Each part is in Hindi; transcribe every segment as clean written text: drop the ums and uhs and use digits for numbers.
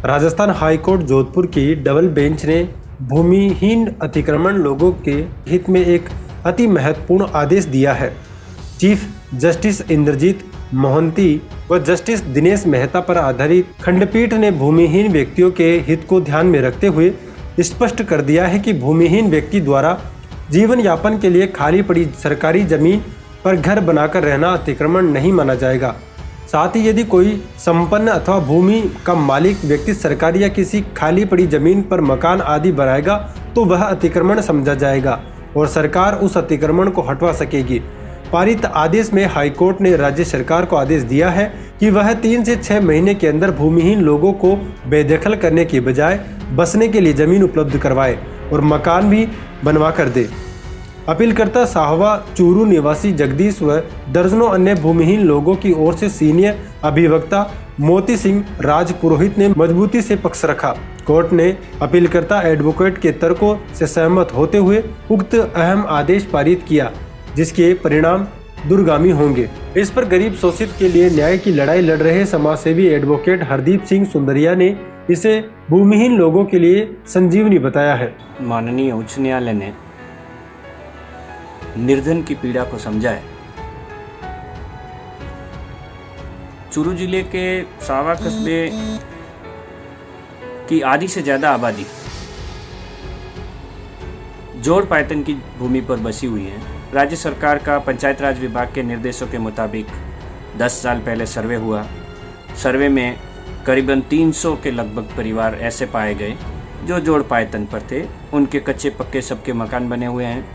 राजस्थान हाईकोर्ट जोधपुर की डबल बेंच ने भूमिहीन अतिक्रमण लोगों के हित में एक अति महत्वपूर्ण आदेश दिया है। चीफ जस्टिस इंद्रजीत मोहंती व जस्टिस दिनेश मेहता पर आधारित खंडपीठ ने भूमिहीन व्यक्तियों के हित को ध्यान में रखते हुए स्पष्ट कर दिया है कि भूमिहीन व्यक्ति द्वारा जीवन यापन के लिए खाली पड़ी सरकारी जमीन पर घर बनाकर रहना अतिक्रमण नहीं माना जाएगा। साथ ही यदि कोई संपन्न अथवा भूमि का मालिक व्यक्ति सरकारी या किसी खाली पड़ी जमीन पर मकान आदि बनाएगा तो वह अतिक्रमण समझा जाएगा और सरकार उस अतिक्रमण को हटवा सकेगी। पारित आदेश में हाईकोर्ट ने राज्य सरकार को आदेश दिया है कि वह 3 से 6 महीने के अंदर भूमिहीन लोगों को बेदखल करने के बजाय बसने के लिए जमीन उपलब्ध करवाए और मकान भी बनवा कर दे। अपीलकर्ता साहवा चूरू निवासी जगदीश व दर्जनों अन्य भूमिहीन लोगों की ओर से सीनियर अभिवक्ता मोती सिंह राज पुरोहित ने मजबूती से पक्ष रखा। कोर्ट ने अपीलकर्ता एडवोकेट के तर्कों से सहमत होते हुए उक्त अहम आदेश पारित किया, जिसके परिणाम दूरगामी होंगे। इस पर गरीब शोषित के लिए न्याय की लड़ाई लड़ रहे समाजसेवी एडवोकेट हरदीप सिंह सुंदरिया ने इसे भूमिहीन लोगों के लिए संजीवनी बताया है। माननीय उच्च न्यायालय ने निर्धन की पीड़ा को समझा है। चूरू जिले के सावा कस्बे की आधी से ज्यादा आबादी जोड़ पायतन की भूमि पर बसी हुई है। राज्य सरकार का पंचायत राज विभाग के निर्देशों के मुताबिक 10 साल पहले सर्वे हुआ। सर्वे में करीबन 300 के लगभग परिवार ऐसे पाए गए जो जोड़ पायतन पर थे। उनके कच्चे पक्के सबके मकान बने हुए हैं।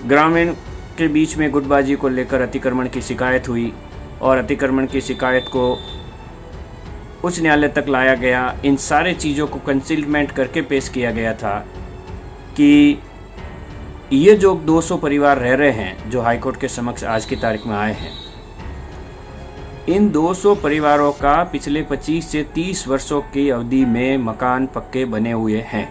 ग्रामीण के बीच में गुटबाजी को लेकर अतिक्रमण की शिकायत हुई और अतिक्रमण की शिकायत को उच्च न्यायालय तक लाया गया। इन सारे चीज़ों को कंसीलमेंट करके पेश किया गया था कि ये जो 200 परिवार रह रहे हैं जो हाईकोर्ट के समक्ष आज की तारीख में आए हैं, इन 200 परिवारों का पिछले 25 से 30 वर्षों की अवधि में मकान पक्के बने हुए हैं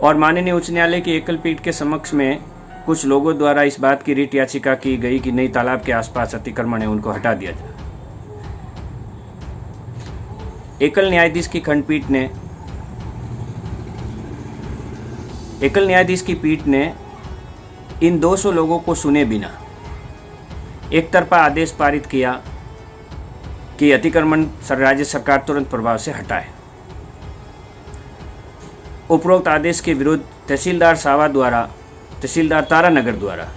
और माननीय उच्च न्यायालय की एकल पीठ के समक्ष में कुछ लोगों द्वारा इस बात की रीट याचिका की गई कि नई तालाब के आसपास अतिक्रमण है, उनको हटा दिया जाए। एकल न्यायाधीश की पीठ ने इन 200 लोगों को सुने बिना एक तरफा आदेश पारित किया कि अतिक्रमण राज्य सरकार तुरंत प्रभाव से हटाए। उपरोक्त आदेश के विरुद्ध तहसीलदार तारानगर द्वारा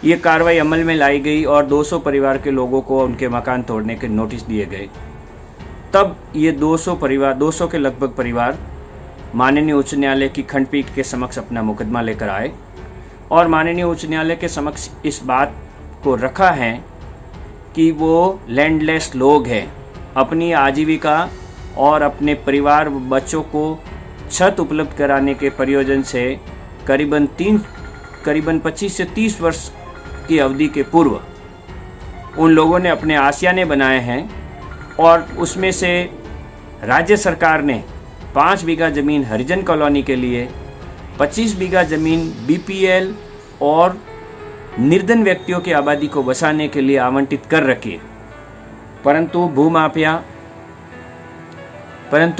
ये कार्रवाई अमल में लाई गई और 200 परिवार के लोगों को उनके मकान तोड़ने के नोटिस दिए गए। तब ये 200 के लगभग परिवार माननीय उच्च न्यायालय की खंडपीठ के समक्ष अपना मुकदमा लेकर आए और माननीय उच्च न्यायालय के समक्ष इस बात को रखा है कि वो लैंडलेस लोग हैं। अपनी आजीविका और अपने परिवार व बच्चों को छत उपलब्ध कराने के प्रयोजन से करीबन 25 से 30 वर्ष की अवधि के पूर्व उन लोगों ने अपने आशियाने बनाए हैं और उसमें से राज्य सरकार ने 5 बीघा ज़मीन हरिजन कॉलोनी के लिए, 25 बीघा ज़मीन बीपीएल और निर्धन व्यक्तियों की आबादी को बसाने के लिए आवंटित कर रखी है। परंतु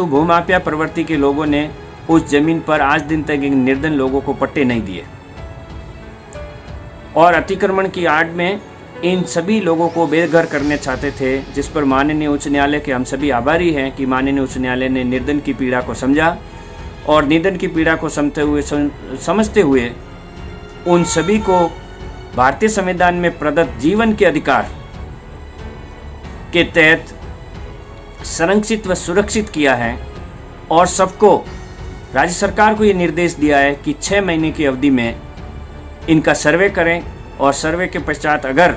भूमाफिया प्रवृत्ति के लोगों ने उस जमीन पर आज दिन तक इन निर्धन लोगों को पट्टे नहीं दिए और अतिक्रमण की आड़ में इन सभी लोगों को बेघर करने चाहते थे, जिस पर माननीय उच्च न्यायालय के हम सभी आभारी हैं कि माननीय उच्च न्यायालय ने निर्धन की पीड़ा को समझा और निर्धन की पीड़ा को समझते हुए उन सभी को भारतीय संविधान में प्रदत्त जीवन के अधिकार के तहत संरक्षित व सुरक्षित किया है और सबको राज्य सरकार को ये निर्देश दिया है कि 6 महीने की अवधि में इनका सर्वे करें और सर्वे के पश्चात अगर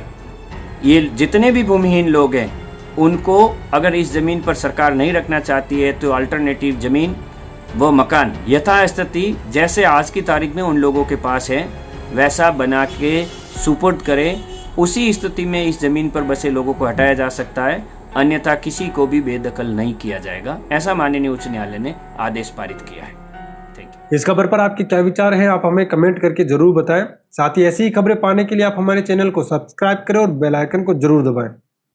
ये जितने भी भूमिहीन लोग हैं उनको अगर इस ज़मीन पर सरकार नहीं रखना चाहती है तो अल्टरनेटिव ज़मीन व मकान यथास्थिति जैसे आज की तारीख में उन लोगों के पास है वैसा बना के सुपुर्द करें। उसी स्थिति में इस ज़मीन पर बसे लोगों को हटाया जा सकता है, अन्यथा किसी को भी बेदखल नहीं किया जाएगा। ऐसा माननीय उच्च न्यायालय ने आदेश पारित किया है। इस खबर पर आपके क्या विचार हैं, आप हमें कमेंट करके जरूर बताएं। साथ ही ऐसी ही खबरें पाने के लिए आप हमारे चैनल को सब्सक्राइब करें और बेल आइकन को जरूर दबाएं।